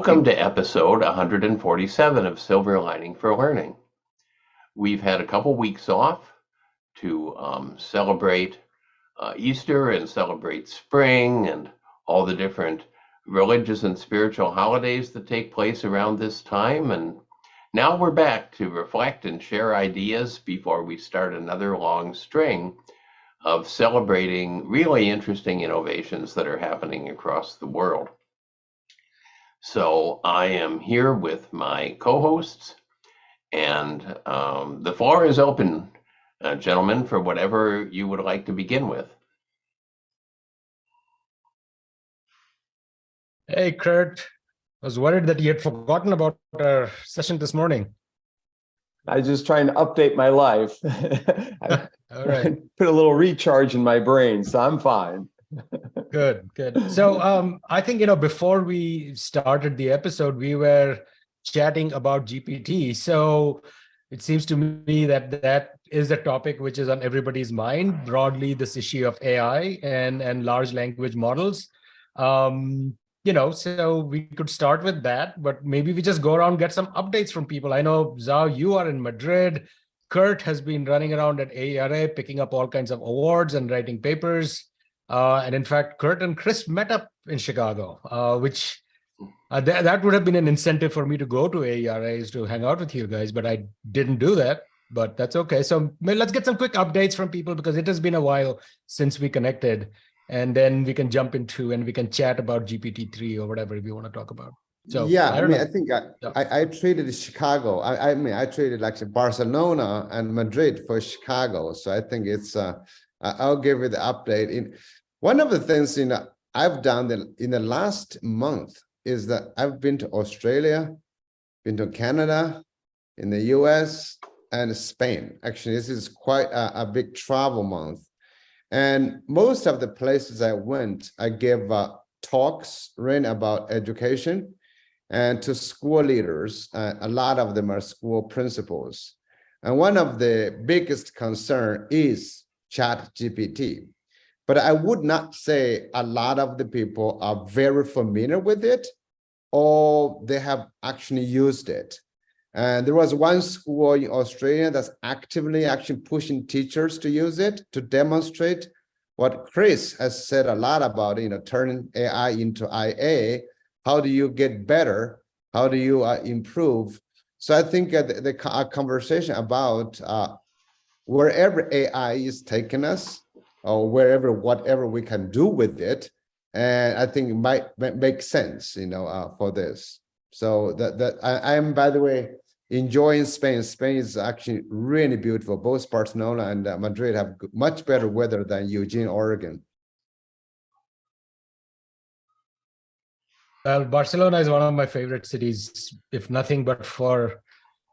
Welcome to episode 147 of Silver Lining for Learning. We've had a couple weeks off to celebrate Easter and celebrate spring and all the different religious and spiritual holidays that take place around this time. And now we're back to reflect and share ideas before we start another long string of celebrating really interesting innovations that are happening across the world. So I am here with my co-hosts, and the floor is open, gentlemen, for whatever you would like to begin with. Hey, Kurt. I was worried that you had forgotten about our session this morning. I was just trying to update my life. All right. Put a little recharge in my brain, so I'm fine. Good. So I think, before we started the episode, we were chatting about GPT. So it seems to me that that is a topic which is on everybody's mind, broadly, this issue of AI and large language models. So we could start with that, but maybe we just go around, get some updates from people. I know, Zhao, you are in Madrid. Kurt has been running around at AERA, picking up all kinds of awards and writing papers. And in fact, Kurt and Chris met up in Chicago, which that would have been an incentive for me to go to AERA, is to hang out with you guys, but I didn't do that, but that's okay. So let's get some quick updates from people, because it has been a while since we connected, and then we can jump into and we can chat about GPT-3 or whatever we want to talk about. So yeah, I think I traded Chicago. I traded like Barcelona and Madrid for Chicago. So I think it's I'll give you the update. One of the things I've done in the last month is that I've been to Australia, been to Canada, in the US, and Spain. Actually, this is quite a big travel month. And most of the places I went, I gave talks written about education and to school leaders. A lot of them are school principals. And one of the biggest concern is ChatGPT. But I would not say a lot of the people are very familiar with it, or they have actually used it. And there was one school in Australia that's actively pushing teachers to use it, to demonstrate what Chris has said a lot about, turning AI into IA. How do you get better? How do you improve? So I think the conversation about wherever AI is taking us, or whatever we can do with it, and I think it might make sense, for this. So that I am, by the way, enjoying Spain. Spain is actually really beautiful. Both Barcelona and Madrid have much better weather than Eugene, Oregon. Well, Barcelona is one of my favorite cities, if nothing but for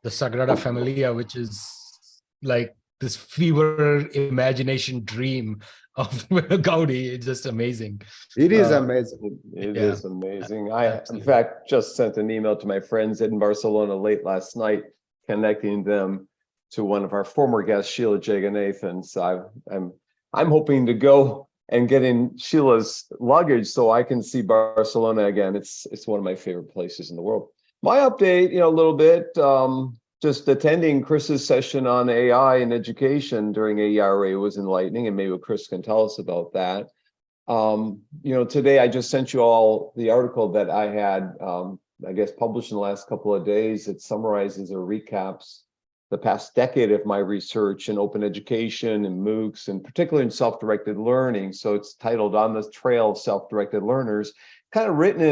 the Sagrada Familia, which is like this fever imagination dream of Gaudi. It's just amazing. It is amazing. It is amazing. I, in fact, just sent an email to my friends in Barcelona late last night, connecting them to one of our former guests, Sheila Jaganathan. So I'm hoping to go and get in Sheila's luggage so I can see Barcelona again. It's one of my favorite places in the world. My update, a little bit. Just attending Chris's session on AI and education during AERA was enlightening, and maybe Chris can tell us about that. Today I just sent you all the article that I had, I guess, published in the last couple of days. It summarizes or recaps the past decade of my research in open education and MOOCs, and particularly in self-directed learning. So it's titled "On the Trail of Self-Directed Learners," kind of written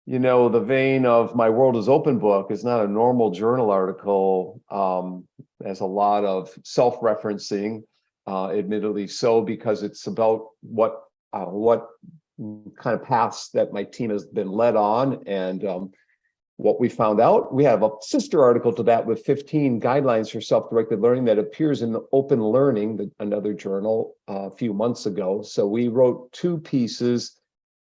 in the vein of my World is Open book. Is not a normal journal article. Has a lot of self-referencing, admittedly so, because it's about what kind of paths that my team has been led on, and what we found out. We have a sister article to that with 15 guidelines for self-directed learning that appears in the Open Learning, another journal, a few months ago. So we wrote two pieces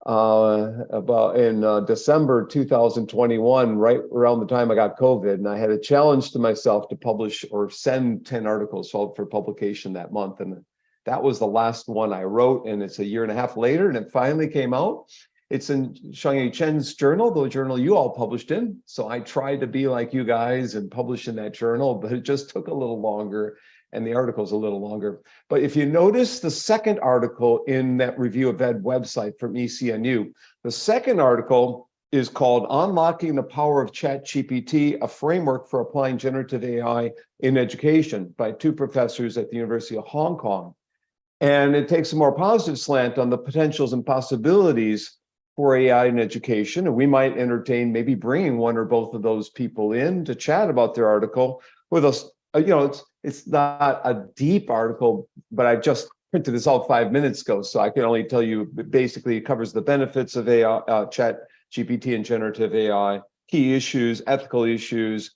about in December 2021, right around the time I got COVID, and I had a challenge to myself to publish or send 10 articles out for publication that month, and that was the last one I wrote, and it's a year and a half later, and it finally came out. It's in Xiangyu Chen's journal, the journal you all published in. So I tried to be like you guys and publish in that journal, but it just took a little longer, and the article's a little longer. But if you notice the second article in that Review of Ed website from ECNU, the second article is called Unlocking the Power of ChatGPT, a Framework for Applying Generative AI in Education by two professors at the University of Hong Kong. And it takes a more positive slant on the potentials and possibilities for AI in education. And we might entertain maybe bringing one or both of those people in to chat about their article with us. You know, it's not a deep article, but I just printed this out 5 minutes ago. So I can only tell you, basically it covers the benefits of AI, chat GPT and generative AI, key issues, ethical issues,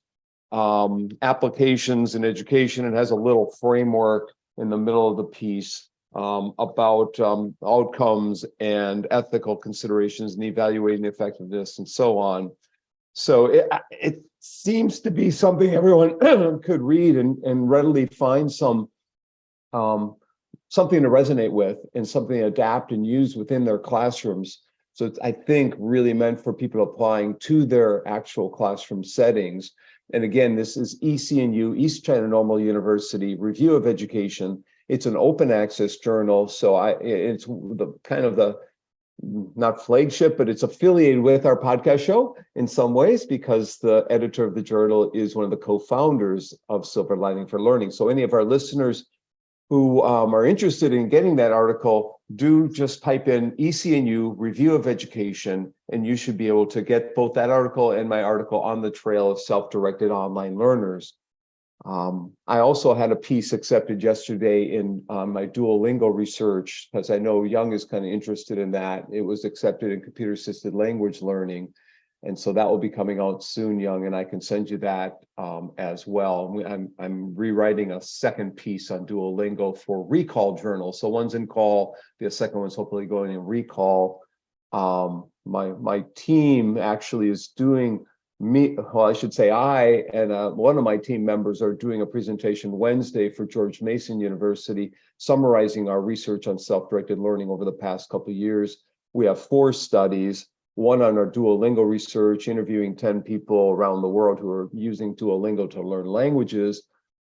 applications in education. It has a little framework in the middle of the piece about outcomes and ethical considerations and evaluating effectiveness and so on. So it seems to be something everyone could read and readily find something to resonate with and something to adapt and use within their classrooms. So it's, I think, really meant for people applying to their actual classroom settings. And again, this is ECNU, East China Normal University Review of Education. It's an open access journal, so it's the kind of the, not flagship, but it's affiliated with our podcast show in some ways, because the editor of the journal is one of the co-founders of Silver Lining for Learning. So any of our listeners who are interested in getting that article, do just type in ECNU Review of Education, and you should be able to get both that article and my article on the trail of self-directed online learners. I also had a piece accepted yesterday in my Duolingo research, because I know Young is kind of interested in that. It was accepted in computer-assisted language learning. And so that will be coming out soon, Young, and I can send you that as well. I'm rewriting a second piece on Duolingo for Recall Journal. So one's in Call, the second one's hopefully going in Recall. My team actually is doing, well, I should say I and one of my team members are doing a presentation Wednesday for George Mason University, summarizing our research on self-directed learning over the past couple of years. We have 4 studies. One on our Duolingo research, interviewing 10 people around the world who are using Duolingo to learn languages.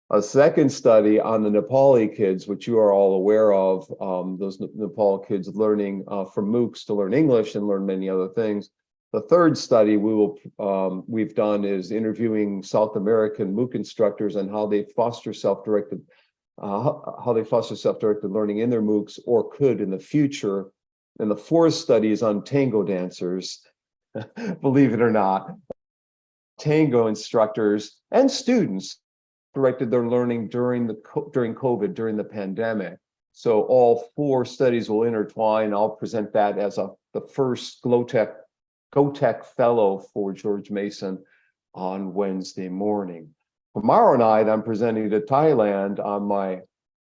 A second study on the Nepali kids, which you are all aware of, those Nepal kids learning from MOOCs to learn English and learn many other things. The third study we've done is interviewing South American MOOC instructors on how they foster self-directed learning in their MOOCs, or could in the future. And the fourth study is on tango dancers, believe it or not. Tango instructors and students directed their learning during COVID, during the pandemic. So all 4 studies will intertwine. I'll present that as the first GoTech Fellow for George Mason on Wednesday morning. Tomorrow night, I'm presenting to Thailand on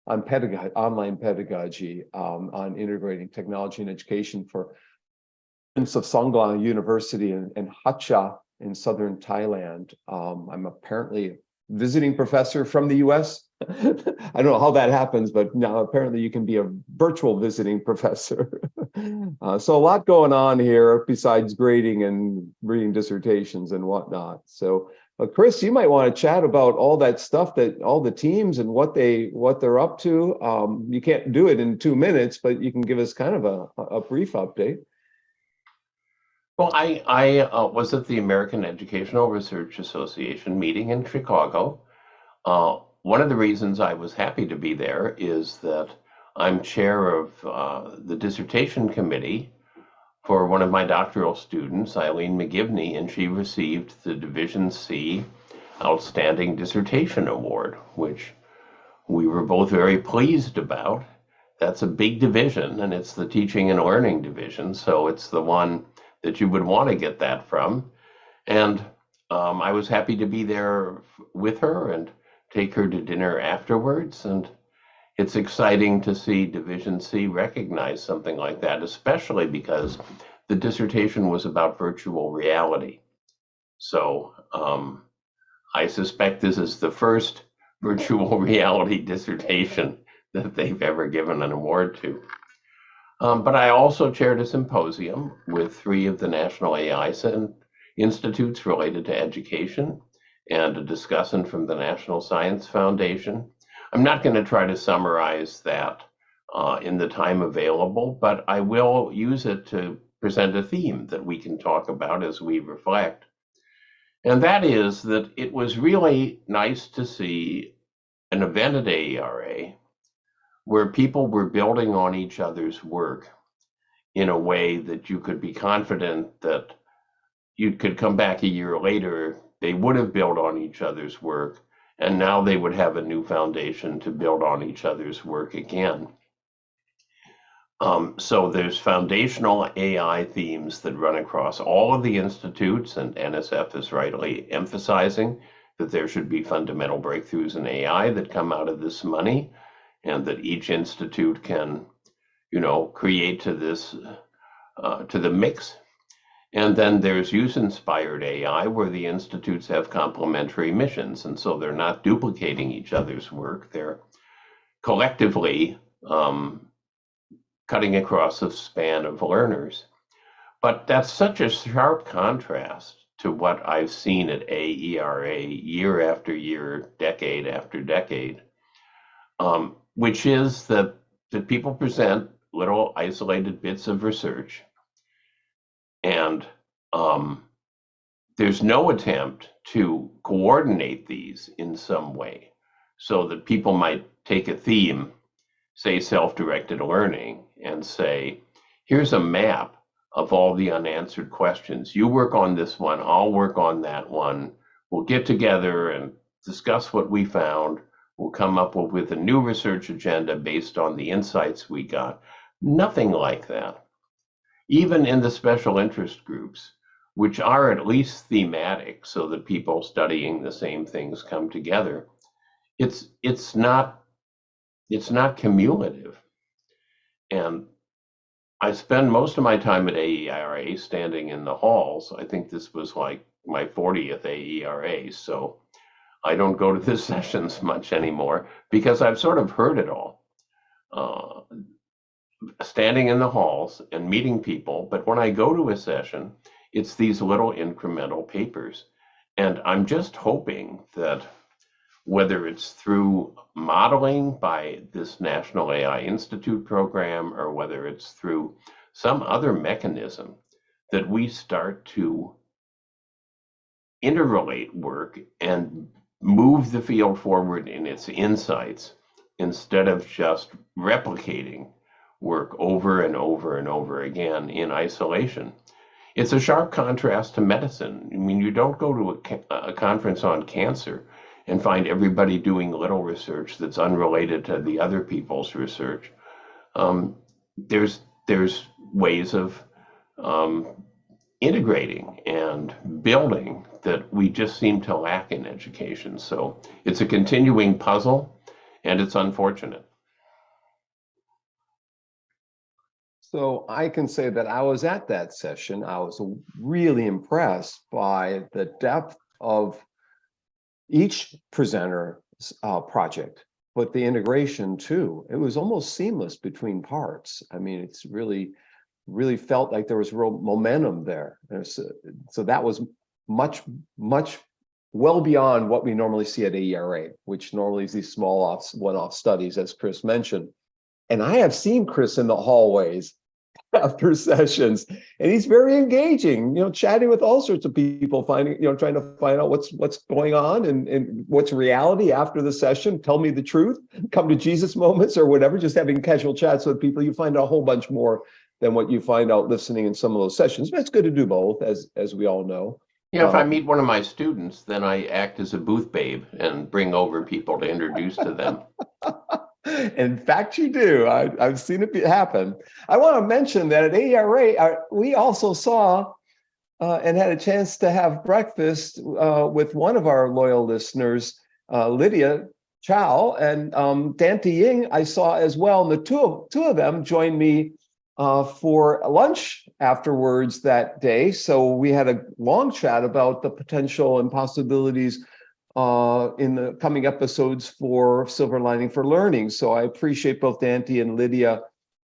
online pedagogy, on integrating technology and education for students of Songkla University in Hatcha in southern Thailand. I'm apparently visiting professor from the US. I don't know how that happens, but now apparently you can be a virtual visiting professor. So a lot going on here besides grading and reading dissertations and whatnot. So Chris, you might want to chat about all that stuff, that all the teams and what they're up to. You can't do it in 2 minutes, but you can give us kind of a brief update. Well, I was at the American Educational Research Association meeting in Chicago. One of the reasons I was happy to be there is that I'm chair of the dissertation committee for one of my doctoral students, Eileen McGivney, and she received the Division C Outstanding Dissertation Award, which we were both very pleased about. That's a big division, and it's the teaching and learning division, so it's the one that you would want to get that from. And I was happy to be there with her and take her to dinner afterwards. And it's exciting to see Division C recognize something like that, especially because the dissertation was about virtual reality. So I suspect this is the first virtual reality dissertation that they've ever given an award to. But I also chaired a symposium with 3 of the national AI institutes related to education and a discussant from the National Science Foundation. I'm not going to try to summarize that in the time available, but I will use it to present a theme that we can talk about as we reflect. And that is that it was really nice to see an event at AERA where people were building on each other's work in a way that you could be confident that you could come back a year later, they would have built on each other's work, and now they would have a new foundation to build on each other's work again. So there's foundational AI themes that run across all of the institutes, and NSF is rightly emphasizing that there should be fundamental breakthroughs in AI that come out of this money, and that each institute can, create to this, to the mix. And then there's use-inspired AI, where the institutes have complementary missions, and so they're not duplicating each other's work. They're collectively cutting across a span of learners. But that's such a sharp contrast to what I've seen at AERA year after year, decade after decade, which is that people present little isolated bits of research, and there's no attempt to coordinate these in some way so that people might take a theme, say self-directed learning, and say, here's a map of all the unanswered questions. You work on this one, I'll work on that one. We'll get together and discuss what we found. We'll come up with a new research agenda based on the insights we got. Nothing like that. Even in the special interest groups, which are at least thematic so that people studying the same things come together, it's not cumulative. And I spend most of my time at AERA standing in the halls. I think this was like my 40th AERA, so I don't go to the sessions much anymore because I've sort of heard it all. Standing in the halls and meeting people, but when I go to a session, it's these little incremental papers. And I'm just hoping that whether it's through modeling by this National AI Institute program or whether it's through some other mechanism, that we start to interrelate work and move the field forward in its insights instead of just replicating work over and over and over again in isolation. It's a sharp contrast to medicine. I mean, you don't go to a conference on cancer and find everybody doing little research that's unrelated to the other people's research. There's ways of integrating and building that we just seem to lack in education. So it's a continuing puzzle, and it's unfortunate. So I can say that I was at that session. I was really impressed by the depth of each presenter's project, but the integration too. It was almost seamless between parts. I mean, it's really felt like there was real momentum there. So that was much well beyond what we normally see at AERA, which normally is these small one-off studies, as Chris mentioned. And I have seen Chris in the hallways after sessions, and he's very engaging, chatting with all sorts of people, trying to find out what's going on and what's reality after the session. Tell me the truth, come to Jesus moments or whatever, just having casual chats with people. You find out a whole bunch more than what you find out listening in some of those sessions. But it's good to do both, as we all know. Yeah, if I meet one of my students, then I act as a booth babe and bring over people to introduce to them. In fact, you do. I've seen it happen. I want to mention that at AERA, we also saw and had a chance to have breakfast with one of our loyal listeners, Lydia Chow, and Dante Ying I saw as well. And the two of them joined me for lunch afterwards that day. So we had a long chat about the potential and possibilities in the coming episodes for Silver Lining for Learning. So I appreciate both Dante and Lydia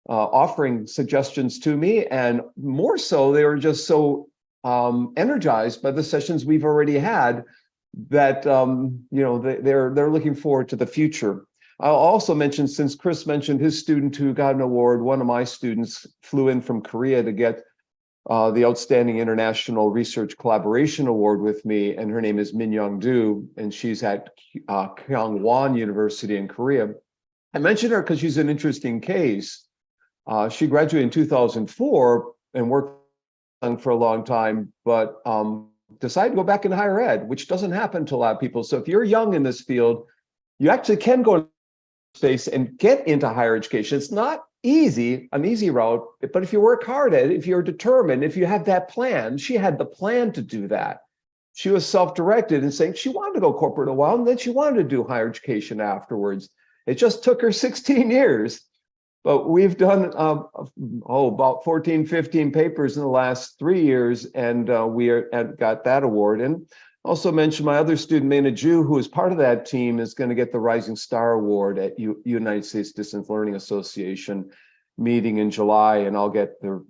offering suggestions to me, and more so, they were just so energized by the sessions we've already had that they're looking forward to the future. I'll also mention, since Chris mentioned his student who got an award, one of my students flew in from Korea to get the Outstanding International Research Collaboration Award with me, and her name is Min Young Do, and she's at Kyungwon University in Korea. I mentioned her because she's an interesting case. She graduated in 2004 and worked for a long time, but decided to go back into higher ed, which doesn't happen to a lot of people. So if you're young in this field, you actually can go to space and get into higher education. It's not an easy route, but if you work hard at it, if you're determined, if you have that plan, she had the plan to do that. She was self-directed and saying she wanted to go corporate a while, and then she wanted to do higher education afterwards. It just took her 16 years. But we've done about 14, 15 papers in the last 3 years, and we got that award. And also mentioned my other student, Mena Ju, who is part of that team, is going to get the Rising Star Award at United States Distance Learning Association meeting in July, and I'll get the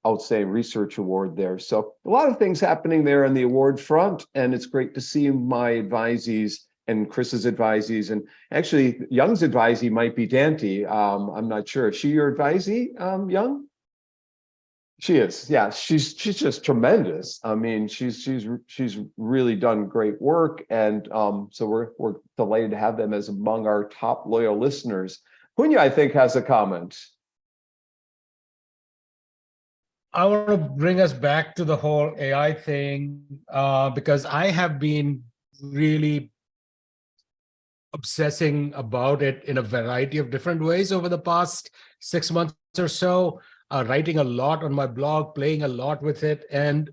Outstanding Research Award there. So a lot of things happening there on the award front, and it's great to see my advisees and Chris's advisees, and actually Young's advisee might be Dante. I'm not sure. Is she your advisee, Young? She is. Yeah, she's just tremendous. I mean, she's really done great work, and so we're delighted to have them as among our top loyal listeners. Punya, I think, has a comment. I want to bring us back to the whole AI thing because I have been really obsessing about it in a variety of different ways over the past 6 months or so, writing a lot on my blog, playing a lot with it. And,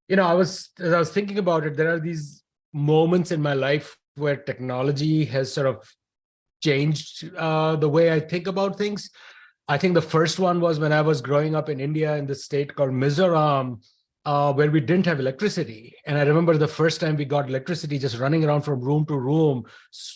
as I was thinking about it, there are these moments in my life where technology has sort of changed the way I think about things. I think the first one was when I was growing up in India in the state called Mizoram, where we didn't have electricity. And I remember the first time we got electricity, just running around from room to room,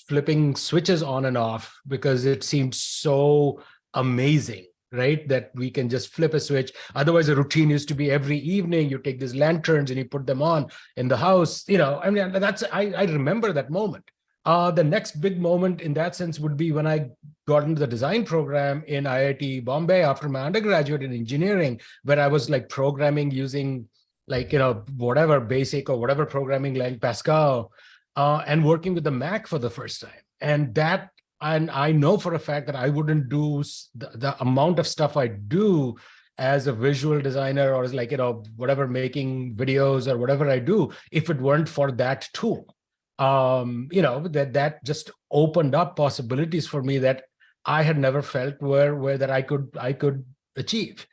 flipping switches on and off, because it seemed so amazing, right? That we can just flip a switch. Otherwise, the routine used to be every evening, you take these lanterns and you put them on in the house. I mean, I remember that moment. The next big moment in that sense would be when I got into the design program in IIT Bombay after my undergraduate in engineering, where I was like programming using whatever basic or whatever programming like Pascal, and working with the Mac for the first time. And I know for a fact that I wouldn't do the amount of stuff I do as a visual designer or as whatever, making videos or whatever I do, if it weren't for that tool. That just opened up possibilities for me that I had never felt where that I could achieve.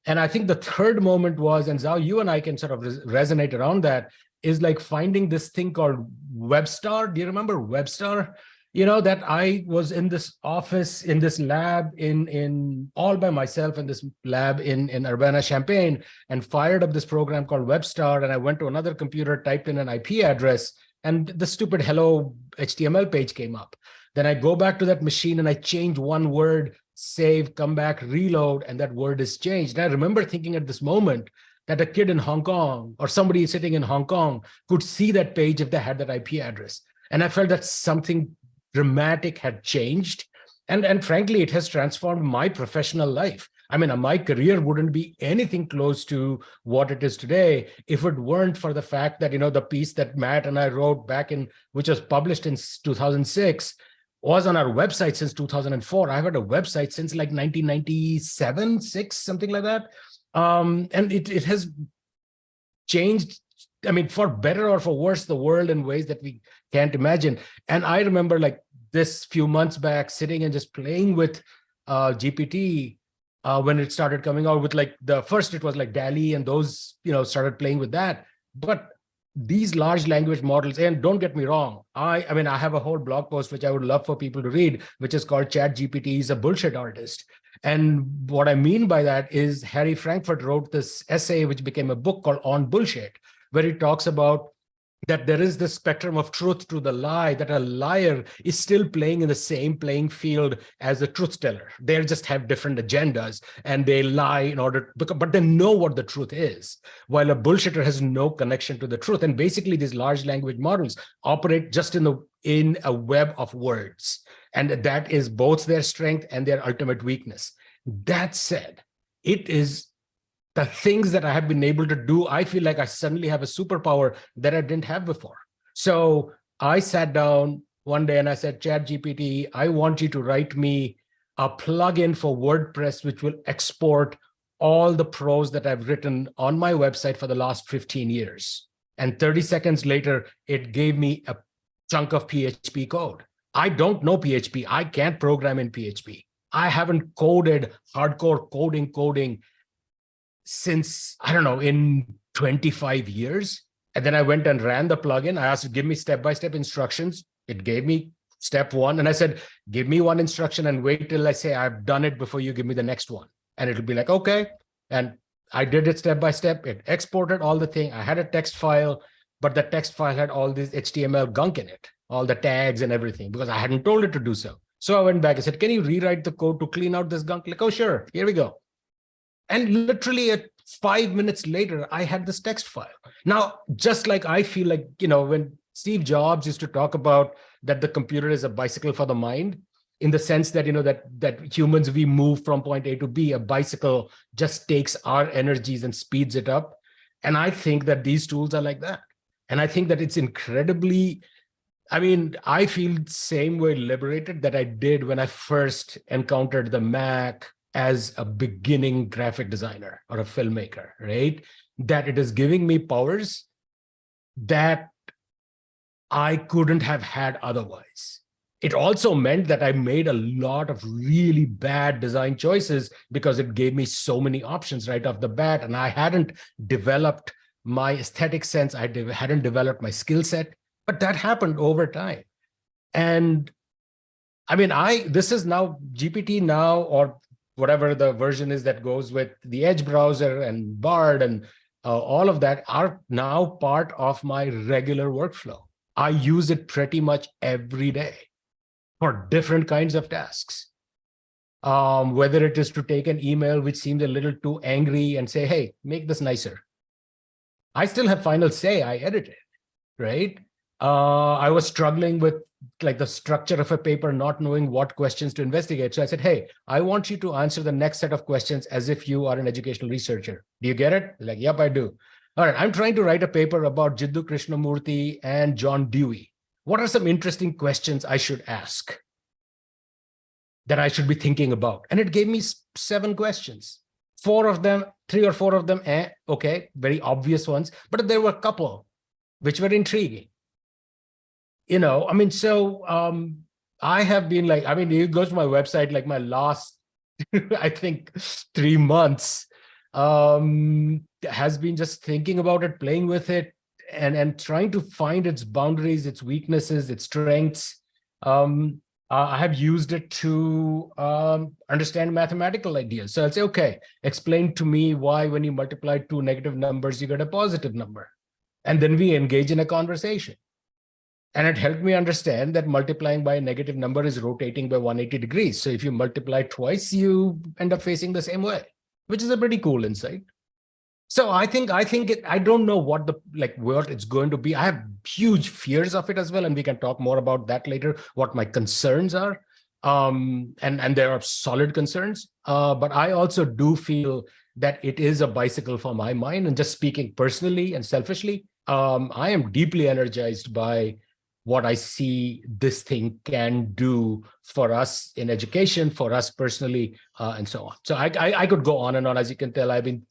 And I think the third moment was, and Zhao, you and I can sort of resonate around that, is like finding this thing called WebStar. Do you remember WebStar? That I was in this office, in this lab, in all by myself in this lab in Urbana-Champaign, and fired up this program called WebStar. And I went to another computer, typed in an IP address, and the stupid hello HTML page came up. Then I go back to that machine and I change one word, save, come back, reload, and that word is changed. And I remember thinking at this moment that a kid in Hong Kong or somebody sitting in Hong Kong could see that page if they had that IP address. And I felt that something dramatic had changed. And frankly, it has transformed my professional life. I mean, my career wouldn't be anything close to what it is today if it weren't for the fact that, the piece that Matt and I wrote which was published in 2006, was on our website since 2004. I've had a website since like 1997, 6, something like that. And it has changed, I mean, for better or for worse, the world in ways that we can't imagine. And I remember like this few months back sitting and just playing with GPT when it started coming out with first it was like DALL-E and those, started playing with that. But these large language models, and don't get me wrong, I mean, I have a whole blog post which I would love for people to read, which is called ChatGPT is a Bullshit Artist. And what I mean by that is Harry Frankfurt wrote this essay, which became a book called On Bullshit, where he talks about that there is this spectrum of truth to the lie, that a liar is still playing in the same playing field as a truth teller. They just have different agendas and they lie in order, but they know what the truth is, while a bullshitter has no connection to the truth. And basically these large language models operate just in a web of words. And that is both their strength and their ultimate weakness. That said, it is the things that I have been able to do, I feel like I suddenly have a superpower that I didn't have before. So I sat down one day and I said, ChatGPT, I want you to write me a plugin for WordPress, which will export all the prose that I've written on my website for the last 15 years. And 30 seconds later, it gave me a chunk of PHP code. I don't know PHP. I can't program in PHP. I haven't coded hardcore coding since, I don't know, in 25 years. And then I went and ran the plugin. I asked it, give me step-by-step instructions. It gave me step one. And I said, give me one instruction and wait till I say I've done it before you give me the next one. And it'll be like, okay. And I did it step by step. It exported all the thing. I had a text file, but the text file had all this HTML gunk in it, all the tags and everything, because I hadn't told it to do so. So I went back and said, can you rewrite the code to clean out this gunk? Like, oh, sure, here we go. And literally 5 minutes later, I had this text file. Now, just like I feel like, when Steve Jobs used to talk about that the computer is a bicycle for the mind, in the sense that, that humans, we move from point A to B, a bicycle just takes our energies and speeds it up. And I think that these tools are like that. And I think that it's incredibly, I feel the same way liberated that I did when I first encountered the Mac as a beginning graphic designer or a filmmaker, right? That it is giving me powers that I couldn't have had otherwise. It also meant that I made a lot of really bad design choices because it gave me so many options right off the bat, and I hadn't developed my aesthetic sense. I hadn't developed my skill set, but that happened over time. And this is now GPT now, or whatever the version is that goes with the Edge browser and Bard and all of that are now part of my regular workflow. I use it pretty much every day for different kinds of tasks. Whether it is to take an email which seems a little too angry and say, hey, make this nicer. I still have final say, I edit it, right? I was struggling with the structure of a paper, not knowing what questions to investigate. So I said, hey, I want you to answer the next set of questions as if you are an educational researcher. Do you get it? Like, yep, I do. All right, I'm trying to write a paper about Jiddu Krishnamurti and John Dewey. What are some interesting questions I should ask that I should be thinking about? And it gave me 7 questions. 3 or 4 of them, okay, very obvious ones, but there were a couple which were intriguing. I have been you go to my website, like my last, I think 3 months has been just thinking about it, playing with it, and trying to find its boundaries, its weaknesses, its strengths. I have used it to understand mathematical ideas. So I'll say, okay, explain to me why when you multiply 2 negative numbers, you get a positive number. And then we engage in a conversation. And it helped me understand that multiplying by a negative number is rotating by 180 degrees. So if you multiply twice, you end up facing the same way, which is a pretty cool insight. So I don't know what what it's going to be. I have huge fears of it as well. And we can talk more about that later, what my concerns are. And there are solid concerns. But I also do feel that it is a bicycle for my mind. And just speaking personally and selfishly, I am deeply energized by what I see this thing can do for us in education, for us personally, and so on. So I could go on and on. As you can tell, I've been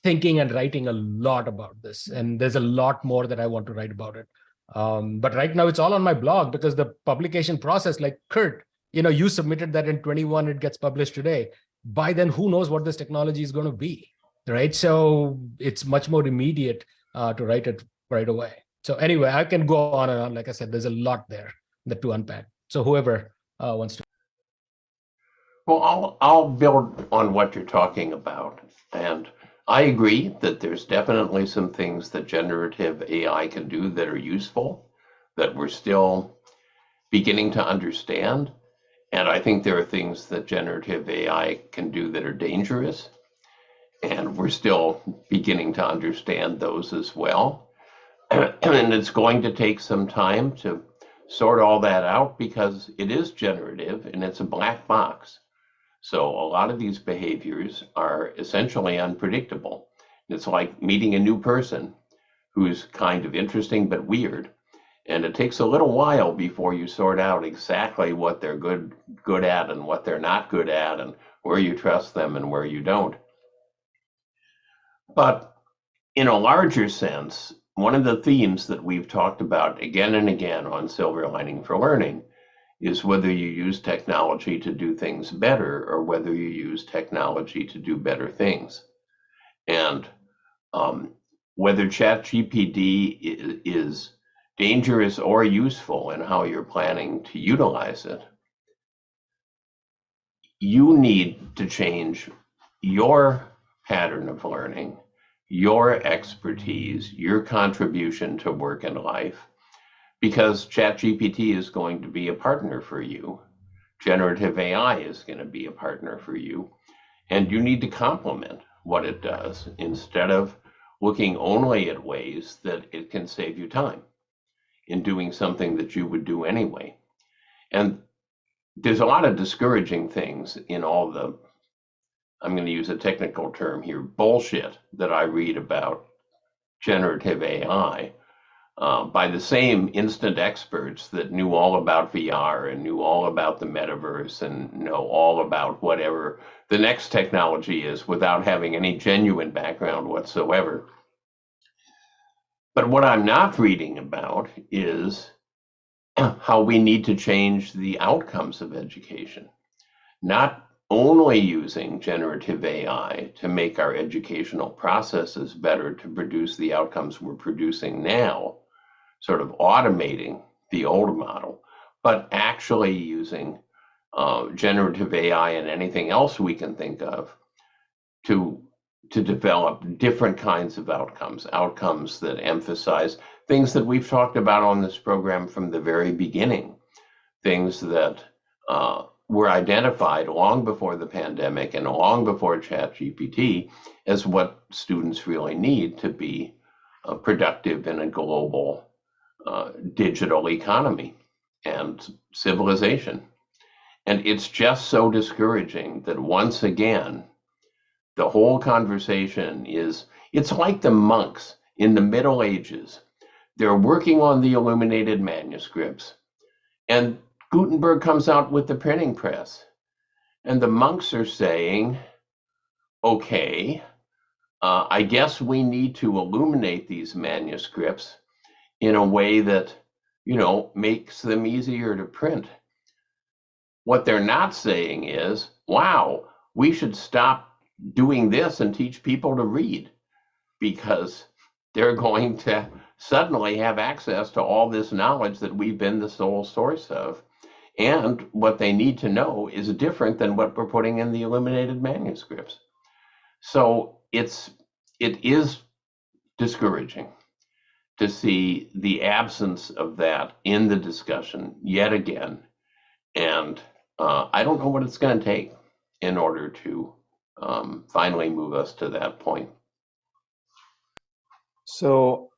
thinking and writing a lot about this, and there's a lot more that I want to write about it. But right now it's all on my blog because the publication process, like Kurt, you submitted that in 21, it gets published today. By then, who knows what this technology is going to be, right? So it's much more immediate to write it right away. So anyway, I can go on and on. Like I said, there's a lot there to unpack. So whoever wants to. Well, I'll build on what you're talking about. And I agree that there's definitely some things that generative AI can do that are useful, that we're still beginning to understand. And I think there are things that generative AI can do that are dangerous, and we're still beginning to understand those as well. And it's going to take some time to sort all that out because it is generative and it's a black box. So a lot of these behaviors are essentially unpredictable. It's like meeting a new person who's kind of interesting but weird. And it takes a little while before you sort out exactly what they're good at and what they're not good at, and where you trust them and where you don't. But in a larger sense, one of the themes that we've talked about again and again on Silver Lining for Learning is whether you use technology to do things better or whether you use technology to do better things. And whether ChatGPT is dangerous or useful in how you're planning to utilize it, you need to change your pattern of learning, your expertise, your contribution to work and life, because ChatGPT is going to be a partner for you. Generative AI is going to be a partner for you, and you need to complement what it does instead of looking only at ways that it can save you time in doing something that you would do anyway. And there's a lot of discouraging things in all the, I'm going to use a technical term here, bullshit that I read about generative AI by the same instant experts that knew all about VR and knew all about the metaverse and know all about whatever the next technology is without having any genuine background whatsoever. But what I'm not reading about is how we need to change the outcomes of education, not only using generative AI to make our educational processes better to produce the outcomes we're producing now, sort of automating the old model, but actually using generative AI and anything else we can think of to develop different kinds of outcomes that emphasize things that we've talked about on this program from the very beginning, things that were identified long before the pandemic and long before ChatGPT as what students really need to be productive in a global digital economy and civilization. And it's just so discouraging that once again, the whole conversation is, it's like the monks in the Middle Ages. They're working on the illuminated manuscripts, and Gutenberg comes out with the printing press. And the monks are saying, okay, I guess we need to illuminate these manuscripts in a way that, makes them easier to print. What they're not saying is, wow, we should stop doing this and teach people to read, because they're going to suddenly have access to all this knowledge that we've been the sole source of. And what they need to know is different than what we're putting in the illuminated manuscripts. So it is discouraging to see the absence of that in the discussion yet again. And I don't know what it's going to take in order to finally move us to that point. So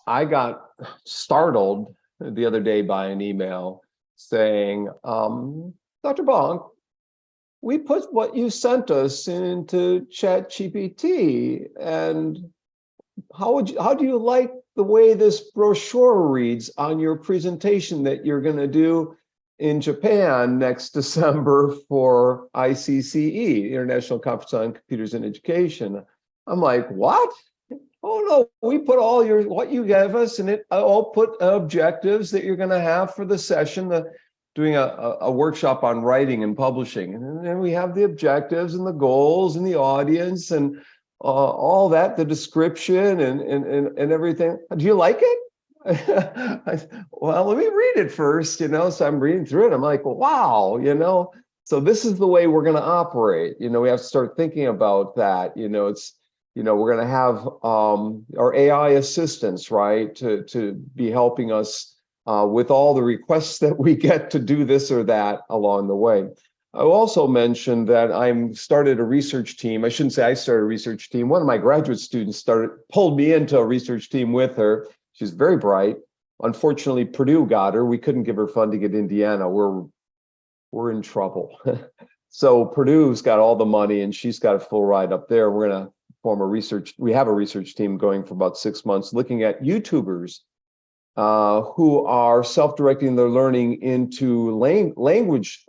I got startled the other day by an email saying, Dr. Bong, we put what you sent us into ChatGPT, and how do you like the way this brochure reads on your presentation that you're going to do in Japan next December for ICCE, International Conference on Computers in Education? I'm like, what? Oh no, we put all what you gave us, and it all put objectives that you're going to have for the session, doing a workshop on writing and publishing. And then we have the objectives and the goals and the audience and all that, the description and everything. Do you like it? Well, let me read it first, so I'm reading through it. I'm like, wow, so this is the way we're going to operate. We have to start thinking about that. we're going to have our AI assistants, right, to be helping us with all the requests that we get to do this or that along the way. I also mentioned that I'm started a research team. I shouldn't say I started a research team. One of my graduate students pulled me into a research team with her. She's very bright. Unfortunately, Purdue got her. We couldn't give her funding at Indiana. We're in trouble. So Purdue's got all the money and she's got a full ride up there. We're going to form we have a research team going for about 6 months looking at YouTubers who are self-directing their learning into language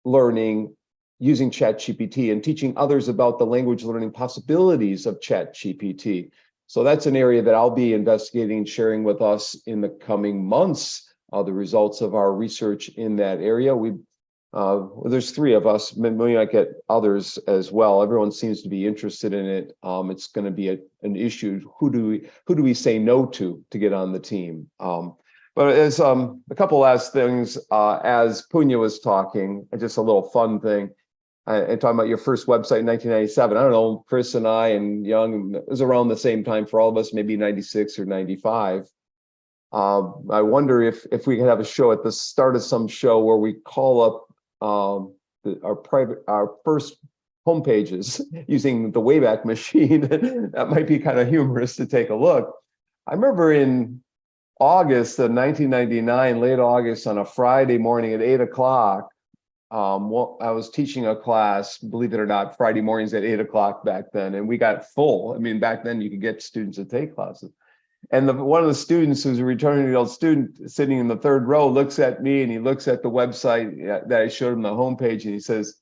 learning using ChatGPT and teaching others about the language learning possibilities of ChatGPT. So that's an area that I'll be investigating and sharing with us in the coming months, the results of our research in that area. There's 3 of us, we might get others as well. Everyone seems to be interested in it. It's going to be an issue. Who do we say no to get on the team? But as a couple last things, as Punya was talking, just a little fun thing, and talking about your first website in 1997. I don't know, Chris and I and Young, it was around the same time for all of us, maybe 96 or 95. I wonder if we could have a show at the start of some show where we call up our first homepages using the Wayback Machine. That might be kind of humorous to take a look. I remember in August of 1999, late August, on a Friday morning at 8 o'clock, I was teaching a class, believe it or not, Friday mornings at 8 o'clock back then, and we got full. I mean, back then you could get students to take classes. And one of the students, who's a returning adult student sitting in the 3rd row, looks at me and he looks at the website that I showed him, the homepage, and he says,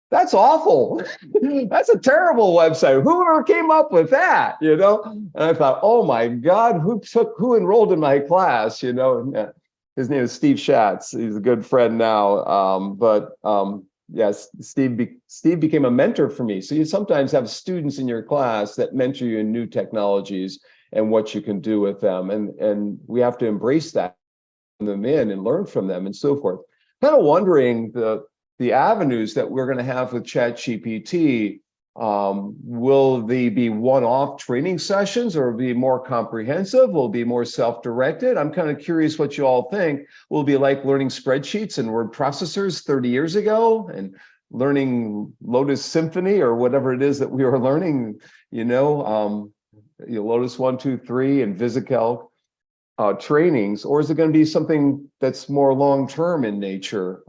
"That's awful. That's a terrible website. Whoever came up with that?" And I thought, oh my God, who enrolled in my class? His name is Steve Schatz. He's a good friend now. Yes, Steve became a mentor for me. So you sometimes have students in your class that mentor you in new technologies and what you can do with them. And we have to embrace that, them in and learn from them and so forth. Kind of wondering the avenues that we're going to have with ChatGPT. Will they be one-off training sessions or be more comprehensive? Will it be more self-directed? I'm kind of curious what you all think. Will it be like learning spreadsheets and word processors 30 years ago and learning Lotus Symphony or whatever it is that we were learning, Lotus 1, 2, 3 and VisiCalc trainings? Or is it going to be something that's more long-term in nature?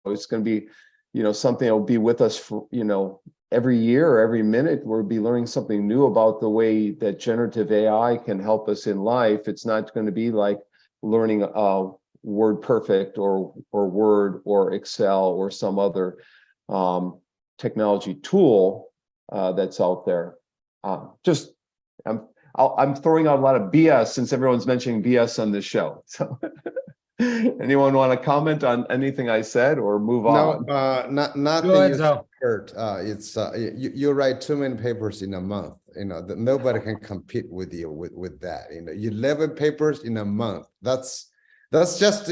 It's going to be, something that will be with us for, every year or every minute. We'll be learning something new about the way that generative AI can help us in life. It's not going to be like learning WordPerfect or Word or Excel or some other technology tool that's out there. I'm throwing out a lot of BS since everyone's mentioning BS on this show. So anyone want to comment on anything I said or move on? No, nothing. Go ahead, Zhao. Kurt. It's you write too many papers in a month. Nobody can compete with you with that. 11 papers in a month. That's just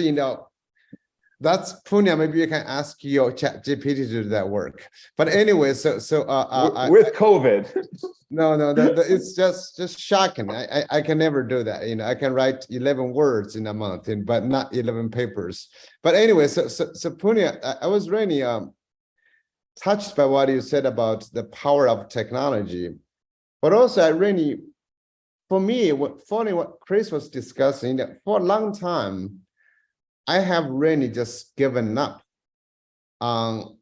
that's Punya. Maybe you can ask your ChatGPT to do that work. But anyway, with COVID. No, it's just shocking. I can never do that. I can write 11 words in a month, but not 11 papers. But anyway, so Punya, I was really touched by what you said about the power of technology, but also for me, following what Chris was discussing, for a long time, I have really just given up on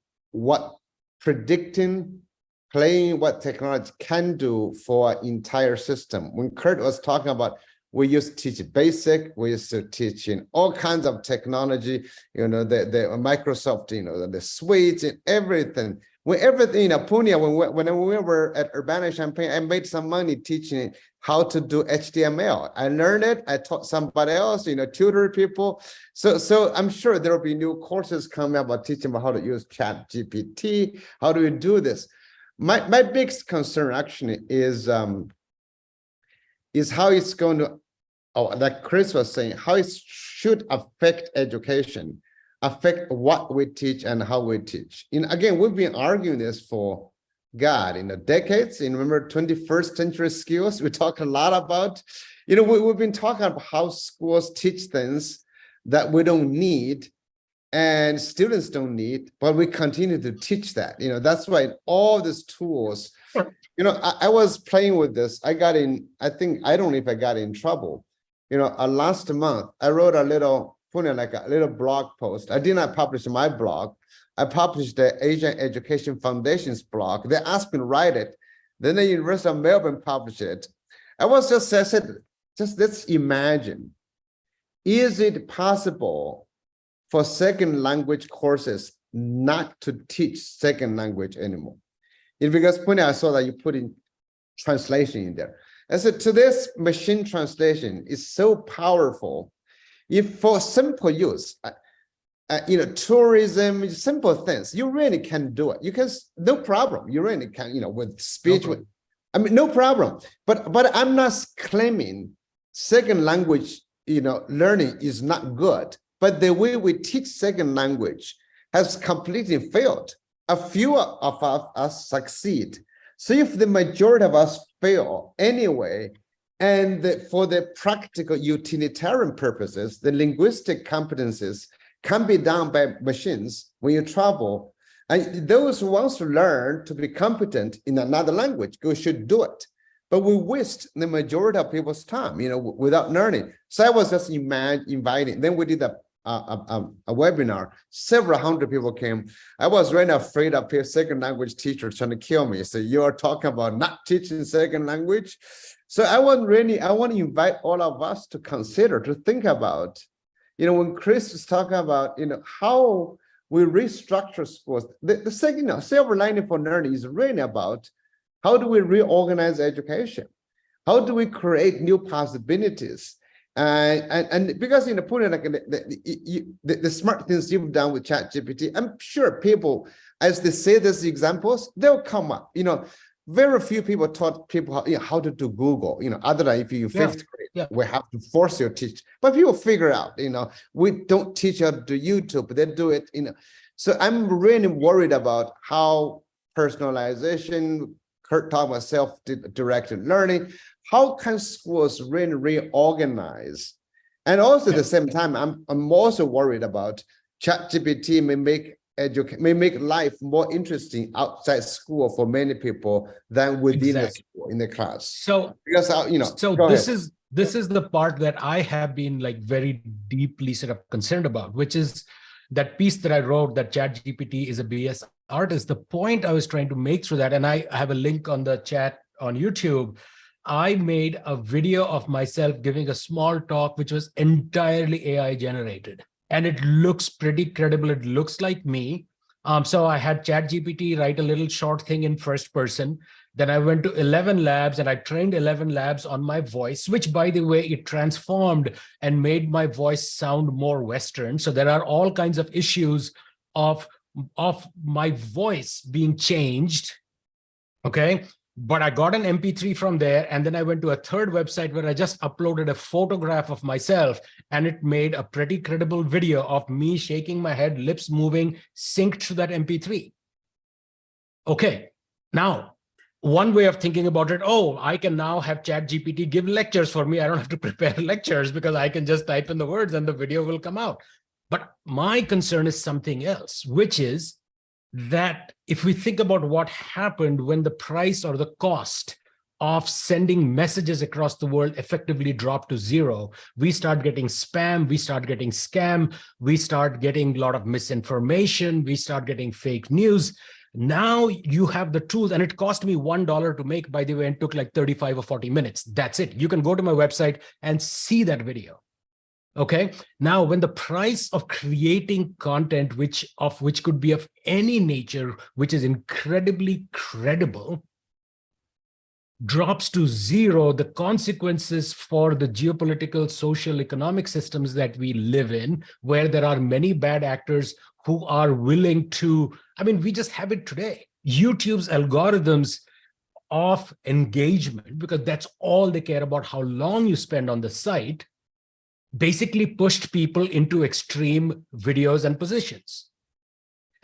playing what technology can do for an entire system. When Kurt was talking about, we used to teach basic, we used to teach in all kinds of technology, the Microsoft, the suites and everything. Punya, when we were at Urbana-Champaign, I made some money teaching how to do HTML. I learned it, I taught somebody else, tutor people. So I'm sure there will be new courses coming up about teaching about how to use ChatGPT. How do we do this? My biggest concern actually is how it's going to, like Chris was saying, how it should affect education, affect what we teach and how we teach. Again, we've been arguing this for God, decades. Remember 21st century skills? We talk a lot about, we've been talking about how schools teach things that we don't need and students don't need, but we continue to teach that. That's why all these tools, I was playing with this. I don't know if I got in trouble. Last month, I wrote a little blog post. I did not publish my blog. I published the Asian Education Foundation's blog. They asked me to write it. Then the University of Melbourne published it. I said, let's imagine, is it possible for second language courses not to teach second language anymore? Because Punias, I saw that you put in translation in there. I said, today's machine translation is so powerful. If for simple use, tourism, simple things, you really can do it. You can, no problem. You really can, with speech, no problem. But I'm not claiming second language, learning is not good. But the way we teach second language has completely failed. A few of us succeed. So if the majority of us fail anyway, and for the practical utilitarian purposes, the linguistic competencies can be done by machines when you travel. And those who want to learn to be competent in another language, we should do it. But we waste the majority of people's time, without learning. So I was just inviting. Then we did a webinar. Several hundred people came. I was really afraid of a second language teacher trying to kill me. So you are talking about not teaching second language. So I want to invite all of us to consider, to think about, when Chris was talking about, how we restructure schools, the second, silver lining for learning is really about how do we reorganize education? How do we create new possibilities? And because Pune, the smart things you've done with ChatGPT, I'm sure people, as they say these examples, they'll come up. Very few people taught people how to do Google. Other than if you're fifth grade, we have to force you to teach. But people figure out. We don't teach how to do YouTube, but they do it. So I'm really worried about how personalization. Kurt talked about self-directed learning. How can schools really reorganize? And also at the same time, I'm also worried about ChatGPT may make life more interesting outside school for many people than within the school, in the class. So because this is the part that I have been very deeply sort of concerned about, which is that piece that I wrote, that ChatGPT is a BS artist. The point I was trying to make through that, and I have a link on the chat on YouTube, I made a video of myself giving a small talk, which was entirely AI generated. And it looks pretty credible. It looks like me. So I had ChatGPT write a little short thing in first person. Then I went to 11 labs and I trained 11 labs on my voice, which, by the way, it transformed and made my voice sound more Western. So there are all kinds of issues of my voice being changed. Okay. But I got an MP3 from there, and then I went to a third website where I just uploaded a photograph of myself, and it made a pretty credible video of me shaking my head, lips moving, synced to that MP3. Okay, now, one way of thinking about it, I can now have ChatGPT give lectures for me. I don't have to prepare lectures because I can just type in the words and the video will come out. But my concern is something else, which is that if we think about what happened when the price or the cost of sending messages across the world effectively dropped to zero, we start getting spam, we start getting scam, we start getting a lot of misinformation, we start getting fake news. Now you have the tools, and it cost me $1 to make, by the way, and took 35 or 40 minutes. That's it. You can go to my website and see that video. Okay. Now, when the price of creating content, which could be of any nature, which is incredibly credible, drops to zero, the consequences for the geopolitical, social, economic systems that we live in, where there are many bad actors who are willing to, we just have it today. YouTube's algorithms of engagement, because that's all they care about, how long you spend on the site, basically pushed people into extreme videos and positions.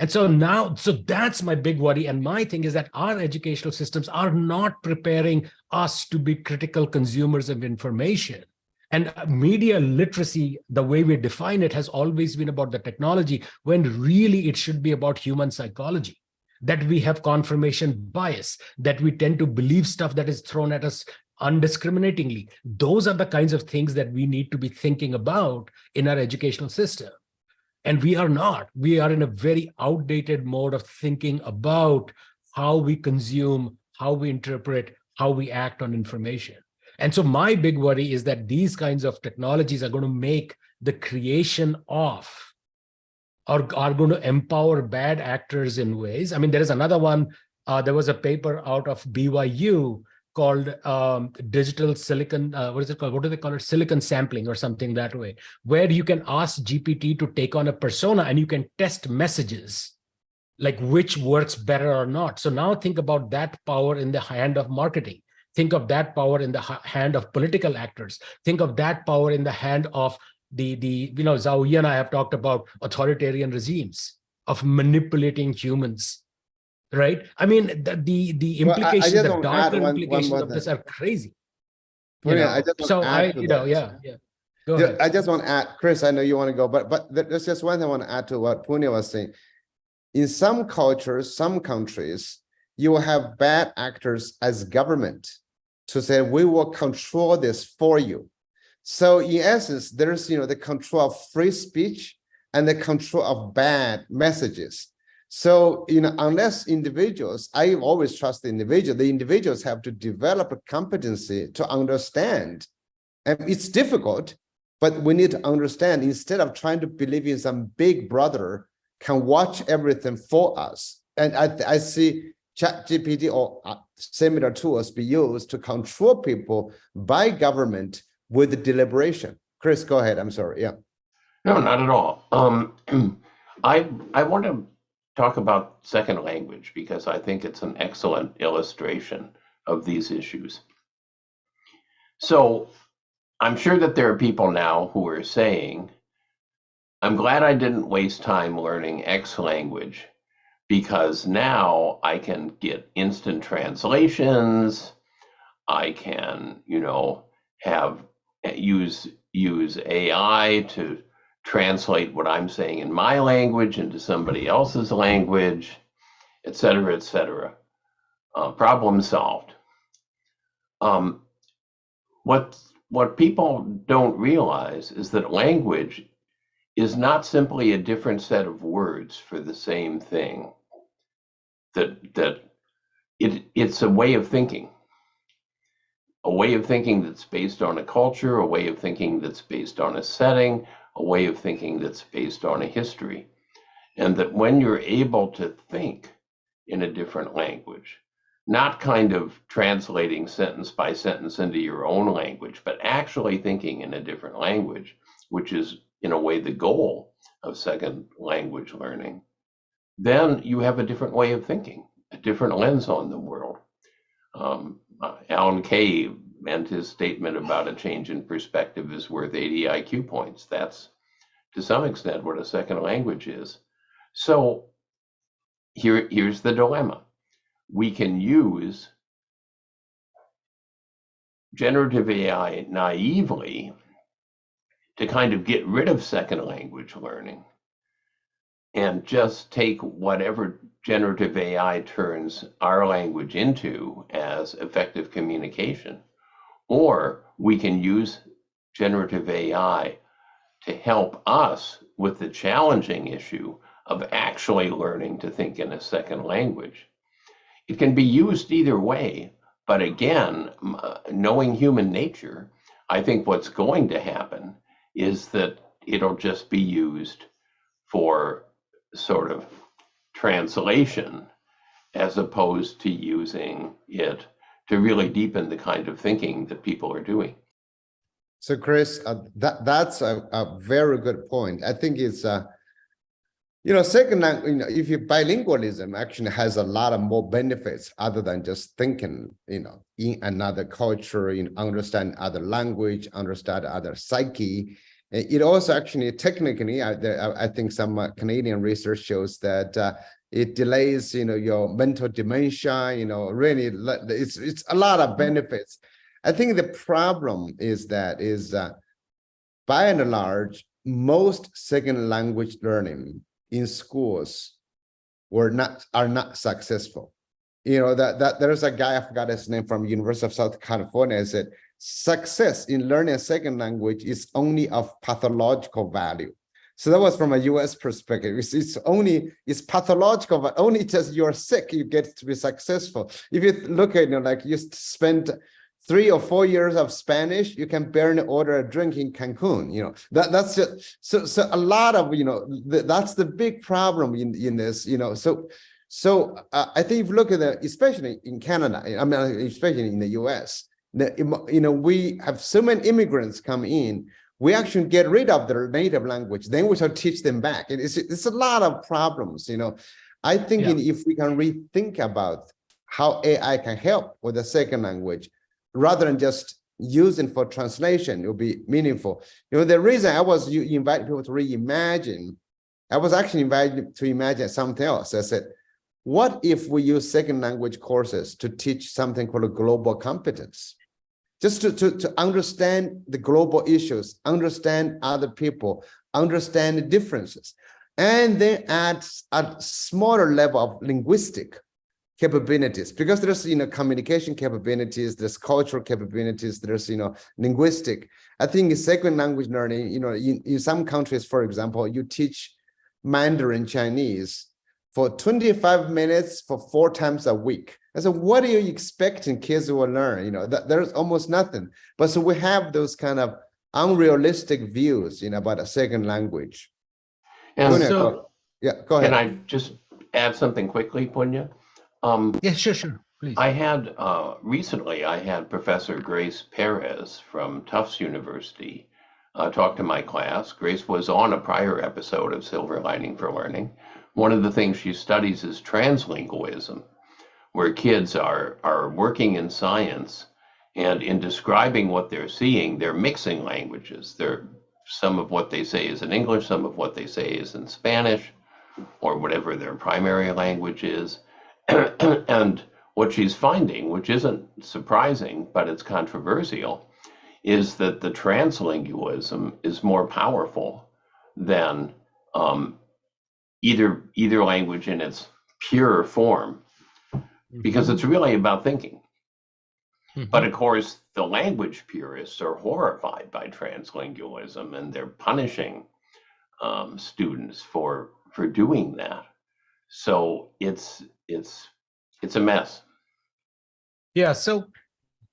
And so now, so that's my big worry. And my thing is that our educational systems are not preparing us to be critical consumers of information. And media literacy, the way we define it, has always been about the technology, when really it should be about human psychology. That we have confirmation bias, that we tend to believe stuff that is thrown at us undiscriminatingly. Those are the kinds of things that we need to be thinking about in our educational system. And we are not. We are in a very outdated mode of thinking about how we consume, how we interpret, how we act on information. And so my big worry is that these kinds of technologies are going to make the creation of, or are going to empower bad actors in ways. I mean, there is another one. There was a paper out of BYU called digital silicon, what is it called? What do they call it? Silicon sampling or something that way, where you can ask GPT to take on a persona and you can test messages, like which works better or not. So now think about that power in the hand of marketing. Think of that power in the hand of political actors. Think of that power in the hand of Zhao Yi and I have talked about authoritarian regimes of manipulating humans. Right? I mean, the implications, just the want to darker add one implications more of this thing. are crazy. I just want So to add to that. yeah. Go ahead. I just want to add, Chris, I know you want to go, but there's just one thing I want to add to what Punia was saying. In some cultures, some countries, you will have bad actors as government to say, we will control this for you. So in essence, there's the control of free speech and the control of bad messages. So, unless individuals, I always trust the individuals have to develop a competency to understand. And it's difficult, but we need to understand, instead of trying to believe in some big brother can watch everything for us. And I see ChatGPT or similar tools be used to control people by government with deliberation. Chris, go ahead. I'm sorry. Yeah. No, not at all. I want to talk about second language because I think it's an excellent illustration of these issues. So I'm sure that there are people now who are saying, I'm glad I didn't waste time learning X language because now I can get instant translations. I can, use AI to translate what I'm saying in my language into somebody else's language, et cetera, et cetera. Problem solved. What people don't realize is that language is not simply a different set of words for the same thing. That it's a way of thinking. A way of thinking that's based on a culture, a way of thinking that's based on a setting, a way of thinking that's based on a history. And that when you're able to think in a different language, not kind of translating sentence by sentence into your own language, but actually thinking in a different language, which is in a way the goal of second language learning, then you have a different way of thinking, a different lens on the world. Alan Kay meant his statement about a change in perspective is worth 80 IQ points. That's to some extent what a second language is. So here's the dilemma. We can use generative AI naively to kind of get rid of second language learning and just take whatever generative AI turns our language into as effective communication. Or we can use generative AI to help us with the challenging issue of actually learning to think in a second language. It can be used either way, but again, knowing human nature, I think what's going to happen is that it'll just be used for sort of translation as opposed to using it to really deepen the kind of thinking that people are doing. So Chris, that's a very good point. I think it's second language, if you bilingualism actually has a lot of more benefits other than just thinking, in another culture, understand other language, understand other psyche. It also actually technically, I think some Canadian research shows that it delays, your mental dementia. Really, it's a lot of benefits. I think the problem is that by and large, most second language learning in schools are not successful. That there's a guy, I forgot his name, from University of South California, said success in learning a second language is only of pathological value. So that was from a US perspective. It's pathological, but only just you're sick, you get to be successful. If you look at, like you spend 3 or 4 years of Spanish, you can barely order a drink in Cancun. That's just, so a lot of, that's the big problem in this, So I think if you look at especially in Canada, especially in the US, we have so many immigrants come in, we actually get rid of their native language, then we shall teach them back. It's a lot of problems, I think if we can rethink about how AI can help with the second language, rather than just using for translation, it will be meaningful. The reason I was inviting people to reimagine, I was actually invited to imagine something else. I said, what if we use second language courses to teach something called a global competence? Just to understand the global issues, understand other people, understand the differences, and then add a smaller level of linguistic capabilities, because there's communication capabilities, there's cultural capabilities, there's linguistic. I think in second language learning, in some countries, for example, you teach Mandarin Chinese for 25 minutes for 4 times a week. I said, what are you expecting kids will learn? There's almost nothing. But so we have those kind of unrealistic views, about a second language. And Punya, so, go ahead. can I just add something quickly, Punya? yeah, sure, please. Recently I had Professor Grace Perez from Tufts University talk to my class. Grace was on a prior episode of Silver Lining for Learning. One of the things she studies is translinguism, where kids are working in science, and in describing what they're seeing, they're mixing languages. Some of what they say is in English, some of what they say is in Spanish, or whatever their primary language is. And what she's finding, which isn't surprising, but it's controversial, is that the translinguism is more powerful than either language in its pure form, because it's really about thinking. But of course, the language purists are horrified by translingualism, and they're punishing students for doing that. So it's a mess. Yeah. So,